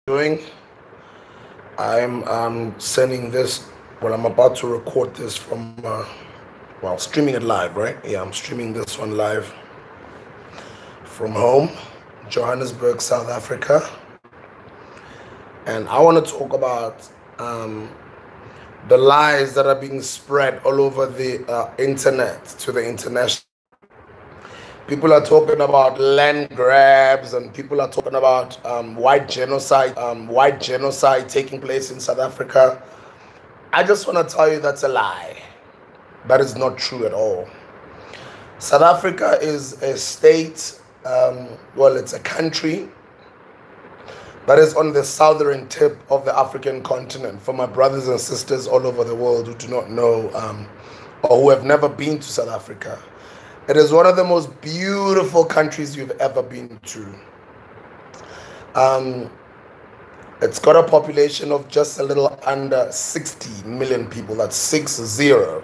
doing. I'm sending this, well, I'm about to record this from, well, streaming it live, right? Yeah, I'm streaming this one live from home, Johannesburg, South Africa. And I want to talk about the lies that are being spread all over the internet to the international. People are talking about land grabs, and people are talking about white genocide taking place in South Africa. I just want to tell you that's a lie. That is not true at all. South Africa is a state, well, it's a country that is on the southern tip of the African continent. For my brothers and sisters all over the world who do not know or who have never been to South Africa, it is one of the most beautiful countries you've ever been to. It's got a population of just a little under 60 million people. That's 60. The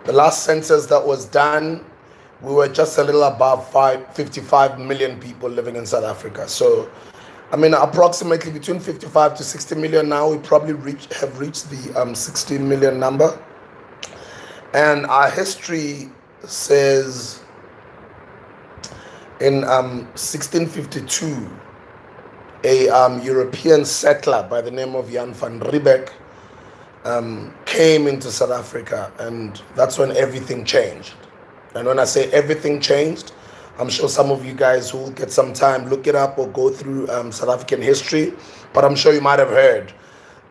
last census that was done, we were just a little above 55 million people living in South Africa. So, I mean, approximately between 55 to 60 million now. We probably have reached the 16 million number. And our history says in 1652, a European settler by the name of Jan van Riebeck came into South Africa, and that's when everything changed. And when I say everything changed, I'm sure some of you guys who will get some time, look it up or go through South African history, but I'm sure you might have heard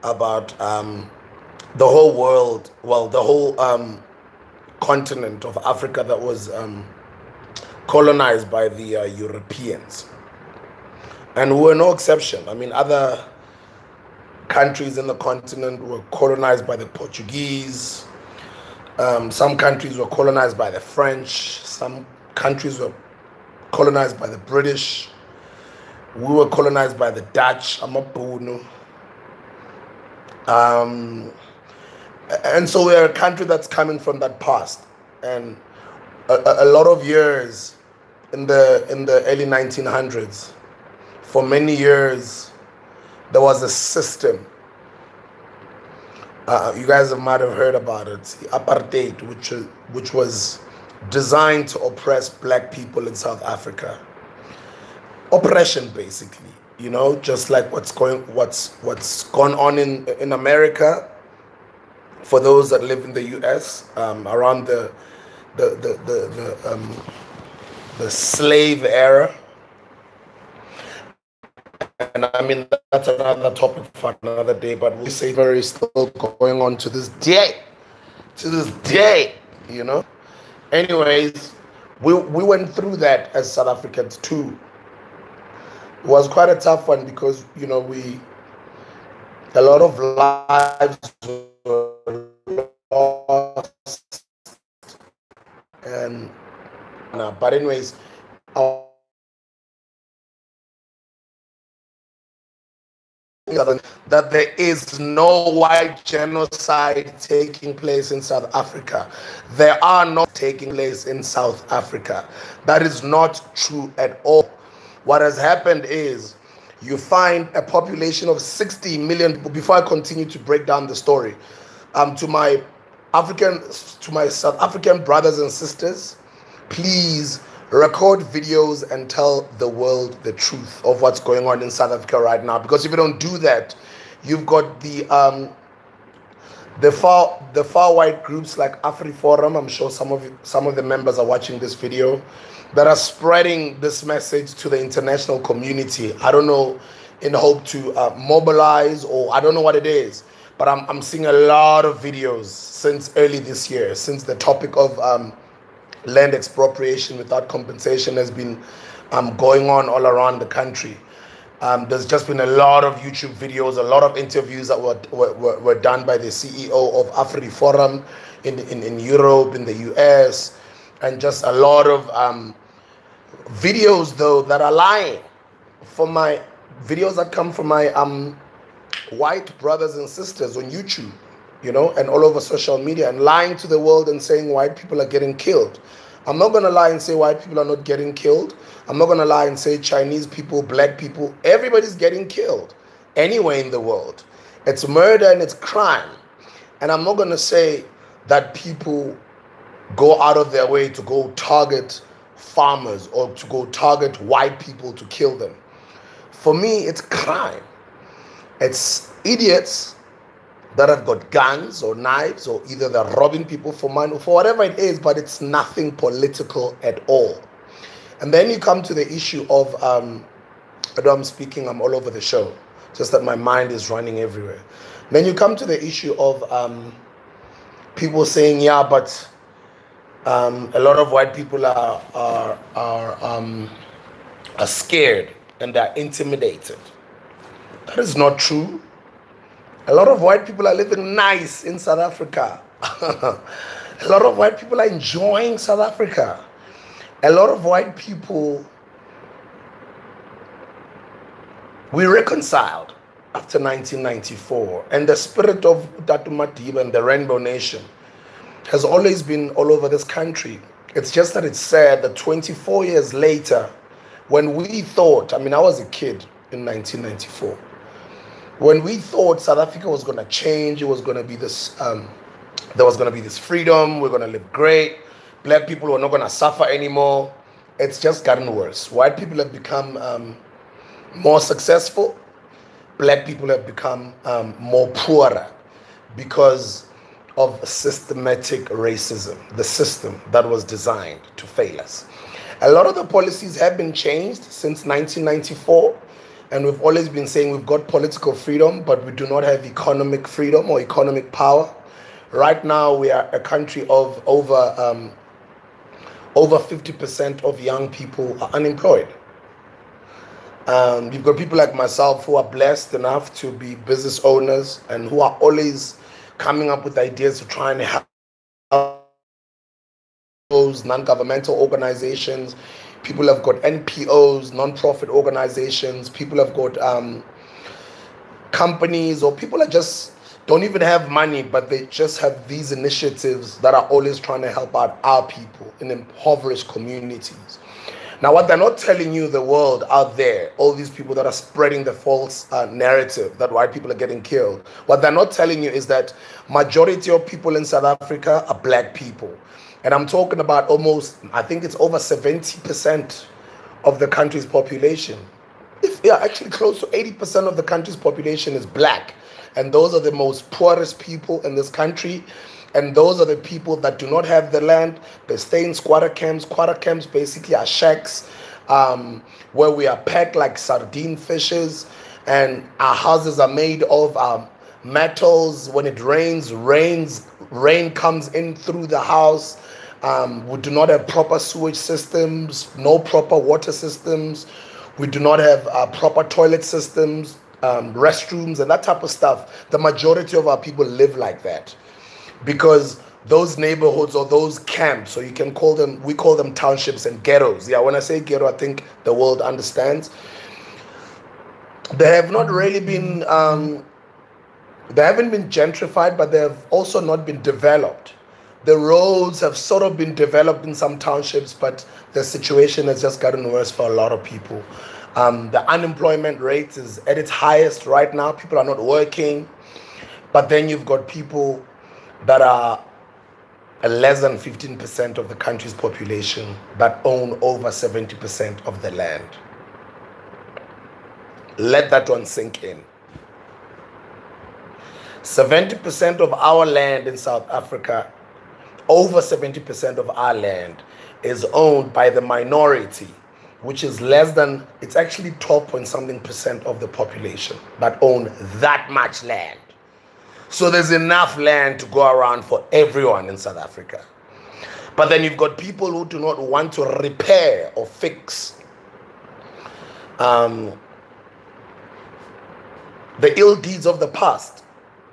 about the whole world, well, the whole continent of Africa that was colonized by the Europeans. And we were no exception. I mean, other countries in the continent were colonized by the Portuguese. Some countries were colonized by the French. Some countries were colonized by the British. We were colonized by the Dutch. And so we're a country that's coming from that past. And a lot of years in the early 1900s, for many years, there was a system. You guys might have heard about it, the Apartheid, which was designed to oppress black people in South Africa. Oppression, basically, you know, just like what's gone on in America. For those that live in the U.S., around the slave era. And I mean, that's another topic for another day, but we say very still going on to this day, you know. Anyways, we went through that as South Africans too. It was quite a tough one because, you know, a lot of lives were lost, and but anyways, that there is no white genocide taking place in South Africa. There are not taking place in South Africa. That is not true at all. What has happened is you find a population of 60 million people. Before I continue to break down the story, to my South African brothers and sisters, please record videos and tell the world the truth of what's going on in South Africa right now. Because if you don't do that, you've got the far right groups like AfriForum. I'm sure some of the members are watching this video, that are spreading this message to the international community. I don't know, in hope to mobilize, or I don't know what it is, but I'm seeing a lot of videos since early this year, since the topic of land expropriation without compensation has been going on all around the country. There's just been a lot of YouTube videos, a lot of interviews that were done by the CEO of AfriForum in Europe, in the US, and just a lot of videos though that are lying. For my videos that come from my white brothers and sisters on YouTube, you know, and all over social media, and lying to the world and saying white people are getting killed. I'm not going to lie and say white people are not getting killed. I'm not going to lie and say Chinese people, black people, everybody's getting killed. anywhere in the world. It's murder and it's crime. And I'm not going to say that people go out of their way to go target farmers or to go target white people to kill them. For me, it's crime. It's idiots that have got guns or knives, or either they're robbing people for money or for whatever it is, but it's nothing political at all. And then you come to the issue of, although I'm speaking, I'm all over the show, just that my mind is running everywhere. Then you come to the issue of people saying, yeah, but a lot of white people are scared and they're intimidated. That is not true. A lot of white people are living nice in South Africa. A lot of white people are enjoying South Africa. A lot of white people, we reconciled after 1994. And the spirit of Tatu Madiba and the Rainbow Nation has always been all over this country. It's just that it's sad that 24 years later, when we thought, I mean, I was a kid in 1994, when we thought South Africa was going to change, it was going to be this, there was going to be this freedom, we're going to live great, black people were not going to suffer anymore, it's just gotten worse. White people have become more successful, black people have become more poorer because of systematic racism, the system that was designed to fail us. A lot of the policies have been changed since 1994. And we've always been saying we've got political freedom, but we do not have economic freedom or economic power. Right now, we are a country of over 50% of young people are unemployed. You've got people like myself who are blessed enough to be business owners and who are always coming up with ideas to try and help those non-governmental organizations. People have got NPOs, non-profit organizations. People have got companies, or people are just don't even have money, but they just have these initiatives that are always trying to help out our people in impoverished communities. Now, what they're not telling you, the world out there, all these people that are spreading the false narrative that white people are getting killed, what they're not telling you is that majority of people in South Africa are black people. And I'm talking about almost, I think it's over 70% of the country's population. Actually close to 80% of the country's population is black. And those are the most poorest people in this country. And those are the people that do not have the land. They stay in squatter camps. Squatter camps basically are shacks where we are packed like sardine fishes. And our houses are made of metals. When it rains, rain comes in through the house. We do not have proper sewage systems, no proper water systems. We do not have proper toilet systems, restrooms, and that type of stuff. The majority of our people live like that because those neighborhoods or those camps, or you can call them, we call them townships and ghettos. Yeah, when I say ghetto, I think the world understands. They have not really been, they haven't been gentrified, but they have also not been developed. The roads have sort of been developed in some townships, but the situation has just gotten worse for a lot of people. The unemployment rate is at its highest right now. People are not working. But then you've got people that are less than 15% of the country's population that own over 70% of the land. Let that one sink in. 70% of our land in South Africa, over 70% of our land is owned by the minority, which is less than, it's actually 12 point something percent of the population that own that much land. So there's enough land to go around for everyone in South Africa. But then you've got people who do not want to repair or fix the ill deeds of the past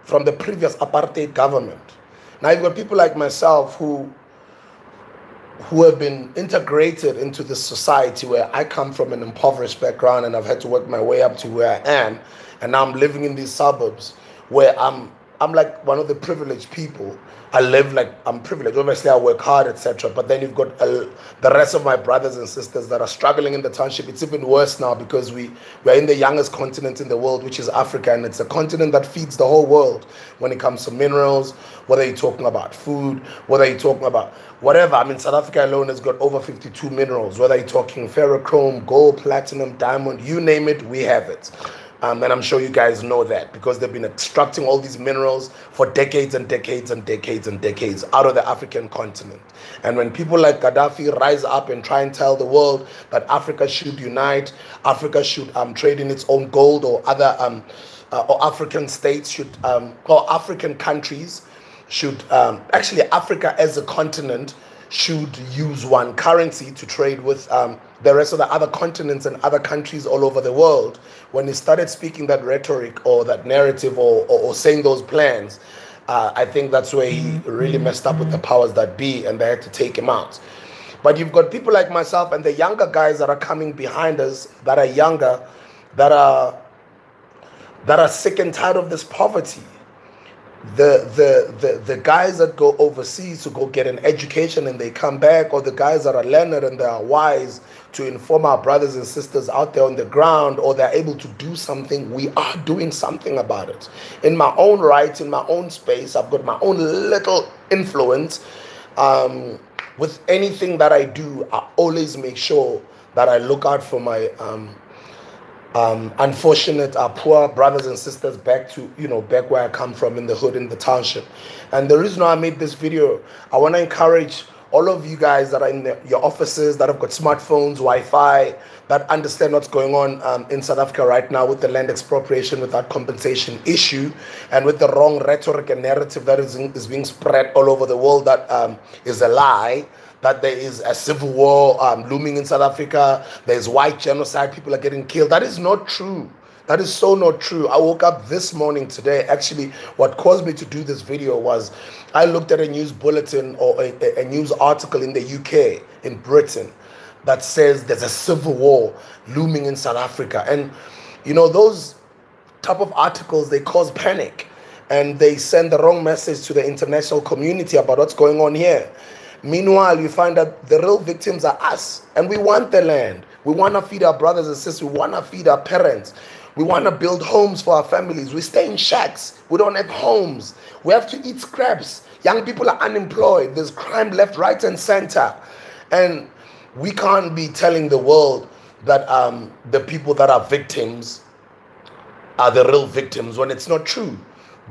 from the previous apartheid government. Now you've got people like myself who have been integrated into this society where I come from an impoverished background and I've had to work my way up to where I am. And now I'm living in these suburbs where I'm I'm like one of the privileged people. I live like I'm privileged. Obviously, I work hard, etc. But then you've got the rest of my brothers and sisters that are struggling in the township. It's even worse now because we're in the youngest continent in the world, which is Africa, and it's a continent that feeds the whole world when it comes to minerals. Whether you're talking about food, whether you're talking about whatever. I mean, South Africa alone has got over 52 minerals. Whether you're talking ferrochrome, gold, platinum, diamond, you name it, we have it. And I'm sure you guys know that because they've been extracting all these minerals for decades and decades and decades and decades out of the African continent. And when people like Gaddafi rise up and try and tell the world that Africa should unite, Africa should trade in its own gold, or other or African states should, or African countries should, actually Africa as a continent should use one currency to trade with the rest of the other continents and other countries all over the world. When he started speaking that rhetoric or that narrative or saying those plans, I think that's where he really messed up with the powers that be, and they had to take him out. But you've got people like myself and the younger guys that are coming behind us, that are younger, that are sick and tired of this poverty. The guys that go overseas to go get an education and they come back, or the guys that are learned and they are wise to inform our brothers and sisters out there on the ground, or they're able to do something, we are doing something about it. In my own right, in my own space, I've got my own little influence. With anything that I do, I always make sure that I look out for my unfortunate, poor brothers and sisters back to, back where I come from, in the hood, in the township. And the reason why I made this video, I want to encourage all of you guys that are in your offices, that have got smartphones, Wi-Fi, that understand what's going on in South Africa right now with the land expropriation without compensation issue, and with the wrong rhetoric and narrative that is being spread all over the world that is a lie, that there is a civil war looming in South Africa, there's white genocide, people are getting killed. That is not true. That is so not true. I woke up this morning today. Actually, what caused me to do this video was I looked at a news bulletin or a news article in the UK, in Britain, that says there's a civil war looming in South Africa. And, those type of articles, they cause panic. And they send the wrong message to the international community about what's going on here. Meanwhile, you find that the real victims are us. And we want the land. We want to feed our brothers and sisters. We want to feed our parents. We want to build homes for our families. We stay in shacks. We don't have homes. We have to eat scraps. Young people are unemployed. There's crime left, right, and center. And we can't be telling the world that the people that are victims are the real victims when it's not true.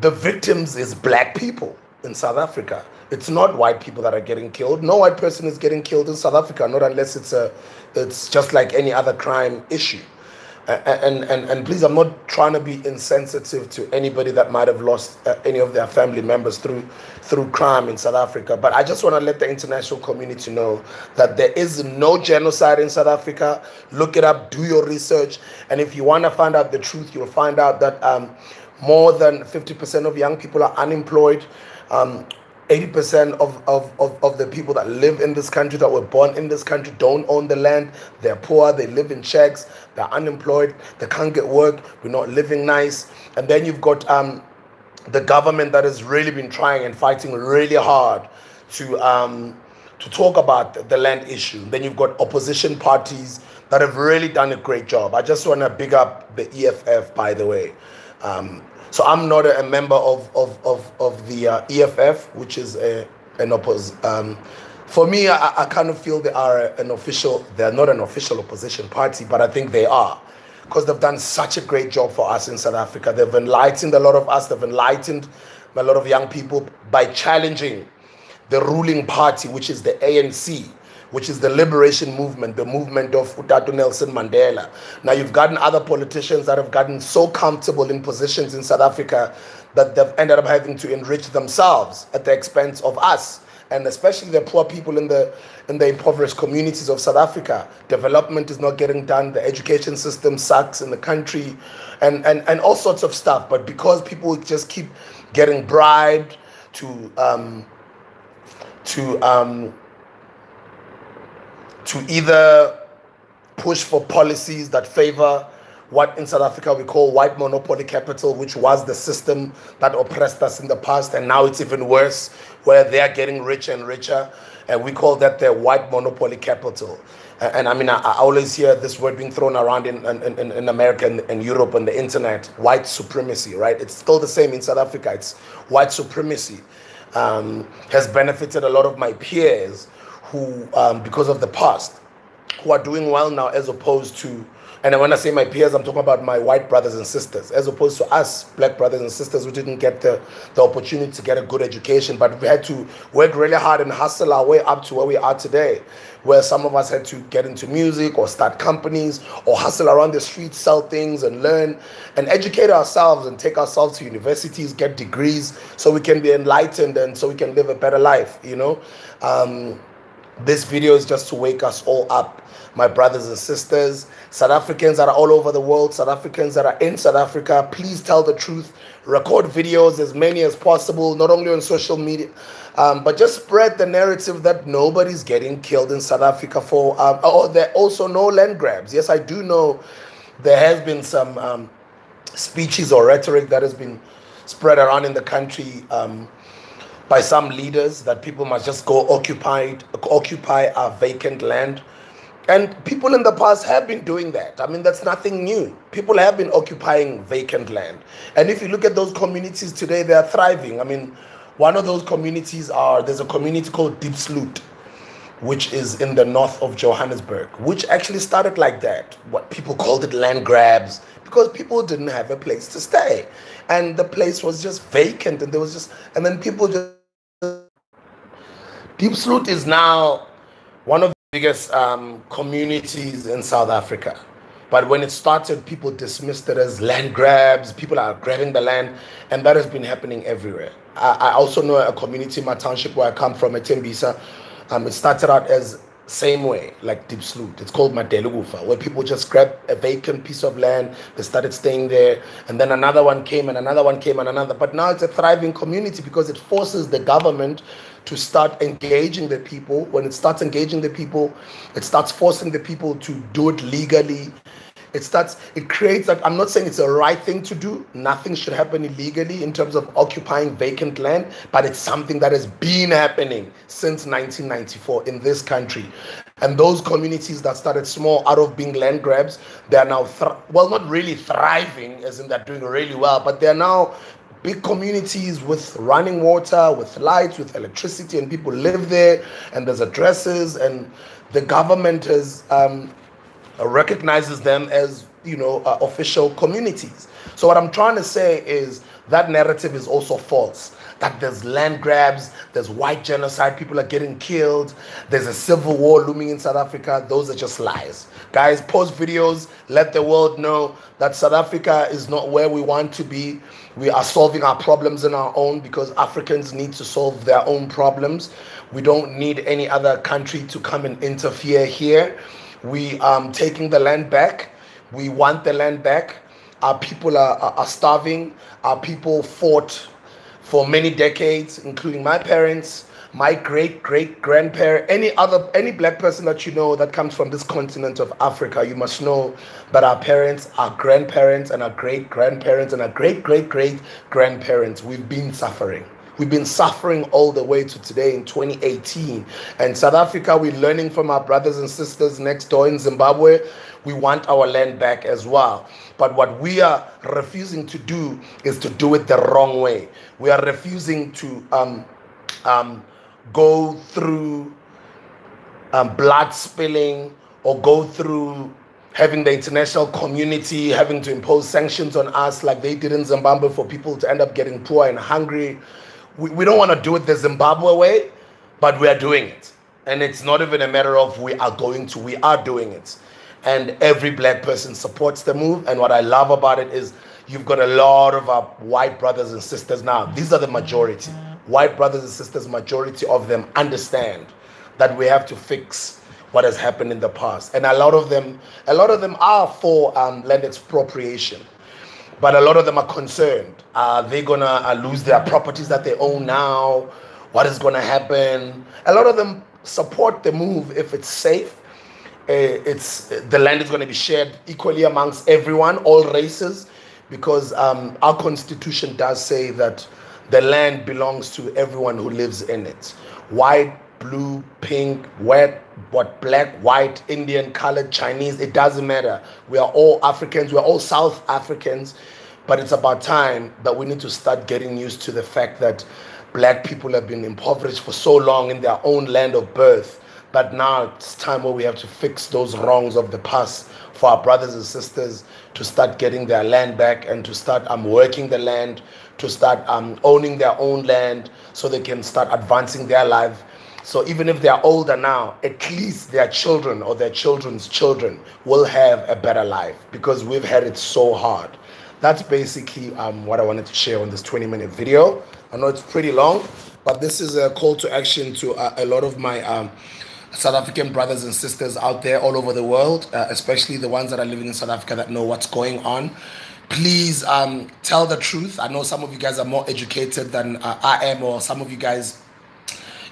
The victims is black people in South Africa. It's not white people that are getting killed. No white person is getting killed in South Africa, not unless it's just like any other crime issue. And please, I'm not trying to be insensitive to anybody that might have lost any of their family members through crime in South Africa. But I just want to let the international community know that there is no genocide in South Africa. Look it up, do your research. And if you want to find out the truth, you'll find out that more than 50% of young people are unemployed. 80% of the people that live in this country, that were born in this country, don't own the land. They're poor, they live in shacks, they're unemployed, they can't get work, we're not living nice. And then you've got the government that has really been trying and fighting really hard to talk about the land issue. Then you've got opposition parties that have really done a great job. I just want to big up the EFF, by the way. So I'm not a member of the EFF, which is an opposition. For me, I kind of feel they are they're not an official opposition party, but I think they are, because they've done such a great job for us in South Africa. They've enlightened a lot of us. They've enlightened a lot of young people by challenging the ruling party, which is the ANC, which is the liberation movement, the movement of Utatu Nelson Mandela. Now, you've gotten other politicians that have gotten so comfortable in positions in South Africa that they've ended up having to enrich themselves at the expense of us, and especially the poor people in the impoverished communities of South Africa. Development is not getting done. The education system sucks in the country, and all sorts of stuff. But because people just keep getting bribed to either push for policies that favor what in South Africa we call white monopoly capital, which was the system that oppressed us in the past, and now it's even worse, where they are getting richer and richer, and we call that the white monopoly capital. And I mean, I always hear this word being thrown around in America and Europe on the internet, white supremacy, right? It's still the same in South Africa. It's white supremacy. Has benefited a lot of my peers who, because of the past, who are doing well now, as opposed to, and when I say my peers, I'm talking about my white brothers and sisters, as opposed to us black brothers and sisters who didn't get the opportunity to get a good education, but we had to work really hard and hustle our way up to where we are today, where some of us had to get into music or start companies or hustle around the streets, sell things and learn and educate ourselves and take ourselves to universities, get degrees so we can be enlightened and so we can live a better life, you know. This video is just to wake us all up, my brothers and sisters, South Africans that are all over the world, South Africans that are in South Africa. Please tell the truth. Record videos, as many as possible, not only on social media, but just spread the narrative that nobody's getting killed in South Africa for, there are also no land grabs. Yes, I do know there has been some speeches or rhetoric that has been spread around in the country by some leaders that people must just go occupy our vacant land. And people in the past have been doing that. I mean, that's nothing new. People have been occupying vacant land. And if you look at those communities today, they are thriving. I mean, one of those communities there's a community called Diepsloot, which is in the north of Johannesburg, which actually started like that. What people called it land grabs, because people didn't have a place to stay. And the place was just vacant, and then people just... Diepsloot is now one of the biggest communities in South Africa. But when it started, people dismissed it as land grabs. People are grabbing the land, and that has been happening everywhere. I also know a community in my township where I come from, at Tembisa. It started out as same way, like Diepsloot. It's called Madelugufa, where people just grabbed a vacant piece of land, they started staying there, and then another one came, and another one came, and another. But now it's a thriving community because it forces the government to start engaging the people. When it starts engaging the people, it starts forcing the people to do it legally. It creates, like, I'm not saying it's the right thing to do. Nothing should happen illegally in terms of occupying vacant land, but it's something that has been happening since 1994 in this country. And those communities that started small out of being land grabs, they are now, well, not really thriving, as in they're doing really well, but they're now big communities with running water, with lights, with electricity, and people live there, and there's addresses, and the government has recognizes them as, you know, official communities. So what I'm trying to say is that narrative is also false. That there's land grabs, there's white genocide, people are getting killed, there's a civil war looming in South Africa. Those are just lies. Guys, post videos, let the world know that South Africa is not where we want to be. We are solving our problems on our own because Africans need to solve their own problems. We don't need any other country to come and interfere here. We are taking the land back. We want the land back. Our people are starving. Our people fought for many decades, including my parents, my great-great-grandparents, any black person that you know that comes from this continent of Africa. You must know that our parents, our grandparents, and our great-grandparents, and our great-great-great-grandparents, we've been suffering. We've been suffering all the way to today in 2018. And South Africa, we're learning from our brothers and sisters next door in Zimbabwe. We want our land back as well. But what we are refusing to do is to do it the wrong way. We are refusing to go through blood spilling or go through having the international community having to impose sanctions on us like they did in Zimbabwe for people to end up getting poor and hungry. We don't want to do it the Zimbabwe way, but we are doing it. And it's not even a matter of we are doing it. And every black person supports the move. And what I love about it is you've got a lot of our white brothers and sisters now. These are the majority. White brothers and sisters, majority of them understand that we have to fix what has happened in the past. And a lot of them are for land expropriation. But a lot of them are concerned. Are they going to lose their properties that they own now? What is going to happen? A lot of them support the move if it's safe, it's the land is going to be shared equally amongst everyone, all races, because our constitution does say that the land belongs to everyone who lives in it. White, blue, pink, black, white, Indian, colored, Chinese, it doesn't matter. We are all Africans, we are all South Africans, but it's about time that we need to start getting used to the fact that black people have been impoverished for so long in their own land of birth, that now it's time where we have to fix those wrongs of the past for our brothers and sisters to start getting their land back and to start working the land, to start owning their own land so they can start advancing their life. So even if they're older now, at least their children or their children's children will have a better life, because we've had it so hard. That's basically what I wanted to share on this 20-minute video. I know it's pretty long, but this is a call to action to a lot of my South African brothers and sisters out there all over the world, especially the ones that are living in South Africa that know what's going on. Please tell the truth. I know some of you guys are more educated than I am, or some of you guys,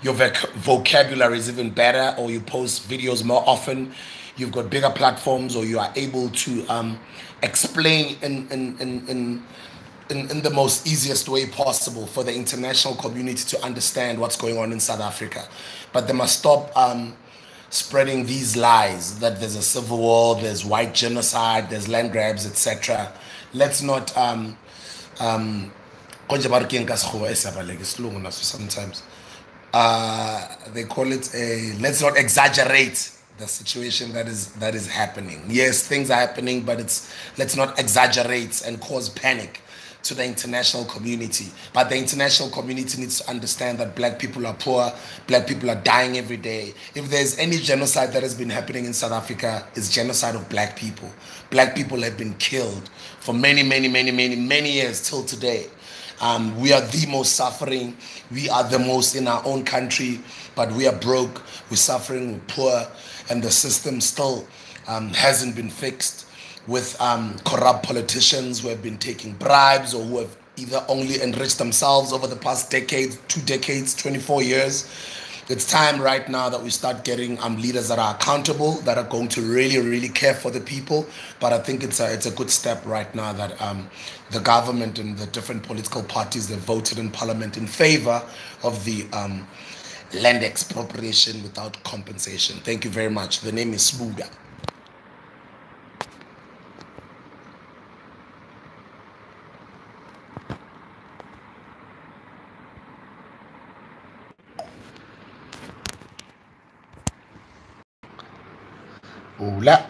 your vocabulary is even better, or you post videos more often. You've got bigger platforms, or you are able to explain in the most easiest way possible for the international community to understand what's going on in South Africa. But they must stop spreading these lies that there's a civil war, there's white genocide, there's land grabs, etc. Let's not sometimes they call it let's not exaggerate the situation that is happening. Yes, things are happening, but let's not exaggerate and cause panic to the international community. But the international community needs to understand that black people are poor, black people are dying every day. If there's any genocide that has been happening in South Africa, it's genocide of black people. Black people have been killed for many years till today. We are the most suffering. We are the most in our own country, but we are broke, we're suffering, we're poor, and the system still hasn't been fixed, with corrupt politicians who have been taking bribes, or who have either only enriched themselves over the past decade, 2 decades, 24 years. It's time right now that we start getting leaders that are accountable, that are going to really care for the people. But I think it's a good step right now that the government and the different political parties that voted in parliament in favor of the land expropriation without compensation. Thank you very much. The name is Sbuga. Hola.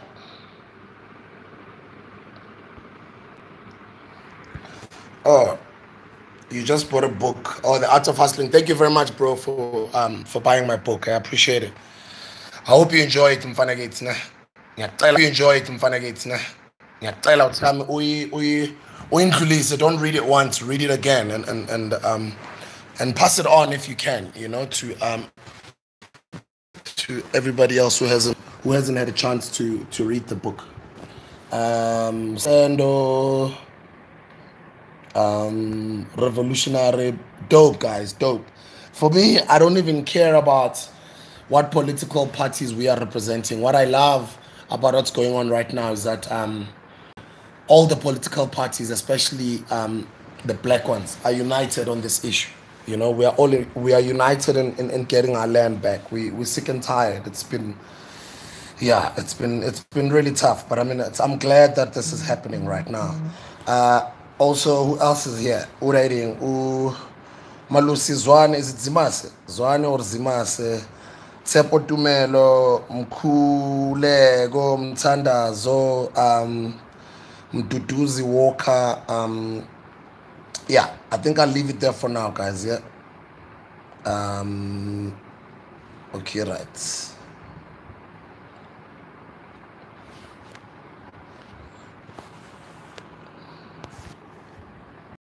Oh, you just bought a book. Oh, The Art of Hustling. Thank you very much, bro, for buying my book. I appreciate it. I hope you enjoy it, Mfanagate. You enjoy it, Mfanagate. Don't read it once, read it again, and pass it on if you can, you know, to everybody else who hasn't had a chance to read the book. Revolutionary, dope, guys, dope. For me, I don't even care about what political parties we are representing. What I love about what's going on right now is that all the political parties, especially the black ones, are united on this issue. You know, we are united in getting our land back. We're sick and tired. It's been really tough. But I mean, I'm glad that this is happening right now. Also, who else is here? Writing. Malusi Zwane, is it Zimase? Zwane or Zimase? Tsepo Tumelo, Mkhuleko, Mthandazo, Mduduzi Walker. Yeah, I think I'll leave it there for now, guys. Yeah. Okay, right.